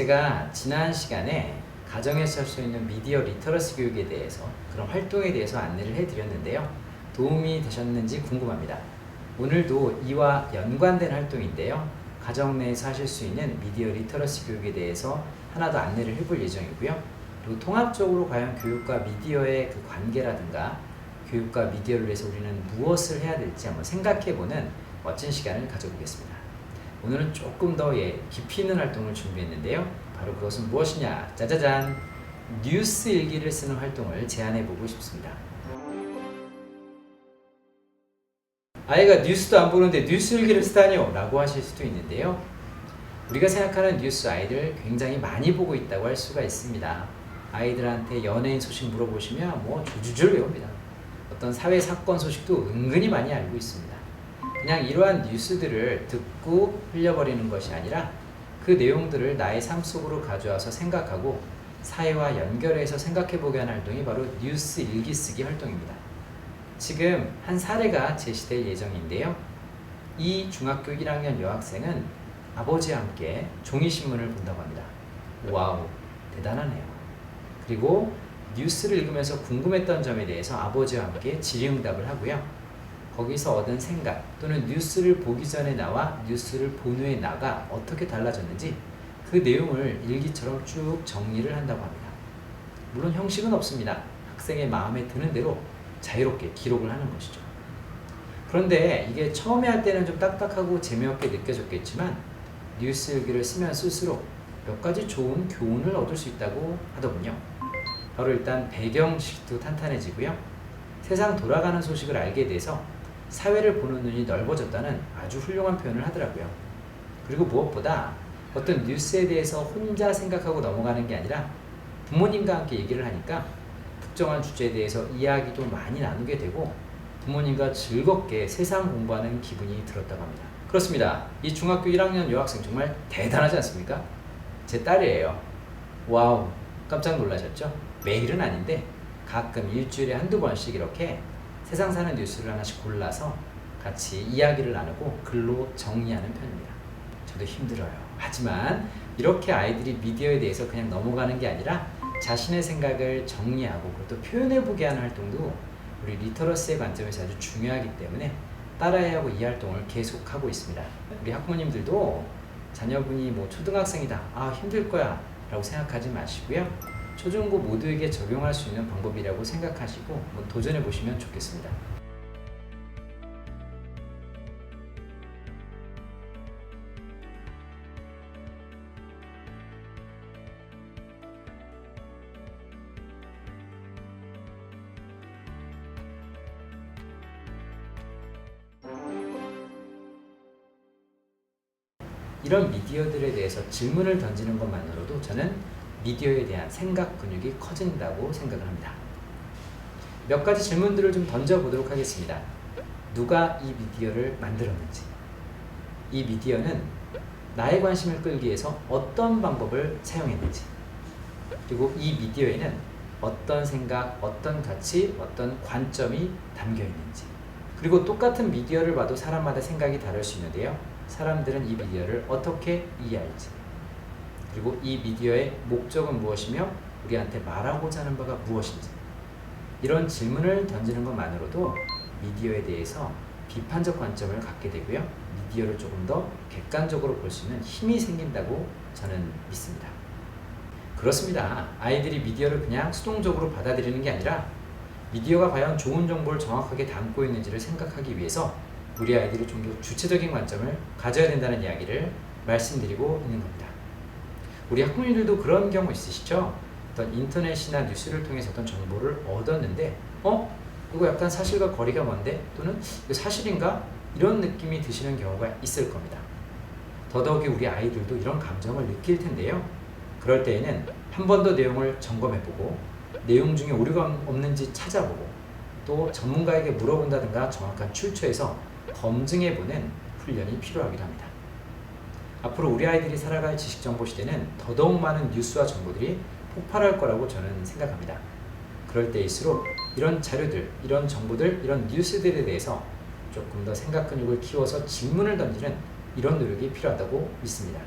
제가 지난 시간에 가정에서 할 수 있는 미디어 리터러시 교육에 대해서 그런 활동에 대해서 안내를 해드렸는데요. 도움이 되셨는지 궁금합니다. 오늘도 이와 연관된 활동인데요. 가정 내에서 하실 수 있는 미디어 리터러시 교육에 대해서 하나 더 안내를 해볼 예정이고요. 그리고 통합적으로 과연 교육과 미디어의 그 관계라든가 교육과 미디어를 위해서 우리는 무엇을 해야 될지 한번 생각해보는 멋진 시간을 가져보겠습니다. 오늘은 조금 더 깊이 있는 활동을 준비했는데요. 바로 그것은 무엇이냐? 짜자잔! 뉴스 일기를 쓰는 활동을 제안해보고 싶습니다. 아이가 뉴스도 안 보는데 뉴스 일기를 쓰다뇨? 라고 하실 수도 있는데요. 우리가 생각하는 뉴스 아이들 굉장히 많이 보고 있다고 할 수가 있습니다. 아이들한테 연예인 소식 물어보시면 줄줄줄 외웁니다. 어떤 사회 사건 소식도 은근히 많이 알고 있습니다. 그냥 이러한 뉴스들을 듣고 흘려버리는 것이 아니라 그 내용들을 나의 삶 속으로 가져와서 생각하고 사회와 연결해서 생각해보게 하는 활동이 바로 뉴스 일기 쓰기 활동입니다. 지금 한 사례가 제시될 예정인데요. 이 중학교 1학년 여학생은 아버지와 함께 종이신문을 본다고 합니다. 와우, 대단하네요. 그리고 뉴스를 읽으면서 궁금했던 점에 대해서 아버지와 함께 질의응답을 하고요. 거기서 얻은 생각 또는 뉴스를 보기 전에 나와 뉴스를 본 후에 나가 어떻게 달라졌는지 그 내용을 일기처럼 쭉 정리를 한다고 합니다. 물론 형식은 없습니다. 학생의 마음에 드는 대로 자유롭게 기록을 하는 것이죠. 그런데 이게 처음에 할 때는 좀 딱딱하고 재미없게 느껴졌겠지만 뉴스 일기를 쓰면 쓸수록 몇 가지 좋은 교훈을 얻을 수 있다고 하더군요. 바로 일단 배경식도 탄탄해지고요. 세상 돌아가는 소식을 알게 돼서 사회를 보는 눈이 넓어졌다는 아주 훌륭한 표현을 하더라고요. 그리고 무엇보다 어떤 뉴스에 대해서 혼자 생각하고 넘어가는 게 아니라 부모님과 함께 얘기를 하니까 특정한 주제에 대해서 이야기도 많이 나누게 되고 부모님과 즐겁게 세상 공부하는 기분이 들었다고 합니다. 그렇습니다. 이 중학교 1학년 여학생 정말 대단하지 않습니까? 제 딸이에요. 와우, 깜짝 놀라셨죠? 매일은 아닌데 가끔 일주일에 한두 번씩 이렇게 세상 사는 뉴스를 하나씩 골라서 같이 이야기를 나누고 글로 정리하는 편입니다. 저도 힘들어요. 하지만 이렇게 아이들이 미디어에 대해서 그냥 넘어가는 게 아니라 자신의 생각을 정리하고 그것도 표현해보게 하는 활동도 우리 리터러시의 관점에서 아주 중요하기 때문에 따라야 하고 이 활동을 계속하고 있습니다. 우리 학부모님들도 자녀분이 초등학생이다, 힘들 거야 라고 생각하지 마시고요. 초중고 모두에게 적용할 수 있는 방법이라고 생각하시고 도전해 보시면 좋겠습니다. 이런 미디어들에 대해서 질문을 던지는 것만으로도 저는 미디어에 대한 생각 근육이 커진다고 생각을 합니다. 몇 가지 질문들을 좀 던져보도록 하겠습니다. 누가 이 미디어를 만들었는지, 이 미디어는 나의 관심을 끌기 위해서 어떤 방법을 사용했는지, 그리고 이 미디어에는 어떤 생각, 어떤 가치, 어떤 관점이 담겨 있는지, 그리고 똑같은 미디어를 봐도 사람마다 생각이 다를 수 있는데요. 사람들은 이 미디어를 어떻게 이해할지, 그리고 이 미디어의 목적은 무엇이며 우리한테 말하고자 하는 바가 무엇인지, 이런 질문을 던지는 것만으로도 미디어에 대해서 비판적 관점을 갖게 되고요. 미디어를 조금 더 객관적으로 볼 수 있는 힘이 생긴다고 저는 믿습니다. 그렇습니다. 아이들이 미디어를 그냥 수동적으로 받아들이는 게 아니라 미디어가 과연 좋은 정보를 정확하게 담고 있는지를 생각하기 위해서 우리 아이들이 좀 더 주체적인 관점을 가져야 된다는 이야기를 말씀드리고 있는 겁니다. 우리 학부모님들도 그런 경우 있으시죠? 어떤 인터넷이나 뉴스를 통해서 어떤 정보를 얻었는데 이거 약간 사실과 거리가 먼데? 또는 이거 사실인가? 이런 느낌이 드시는 경우가 있을 겁니다. 더더욱이 우리 아이들도 이런 감정을 느낄 텐데요. 그럴 때에는 한 번 더 내용을 점검해보고 내용 중에 오류가 없는지 찾아보고 또 전문가에게 물어본다든가 정확한 출처에서 검증해보는 훈련이 필요하기도 합니다. 앞으로 우리 아이들이 살아갈 지식정보 시대는 더더욱 많은 뉴스와 정보들이 폭발할 거라고 저는 생각합니다. 그럴 때일수록 이런 자료들, 이런 정보들, 이런 뉴스들에 대해서 조금 더 생각 근육을 키워서 질문을 던지는 이런 노력이 필요하다고 믿습니다.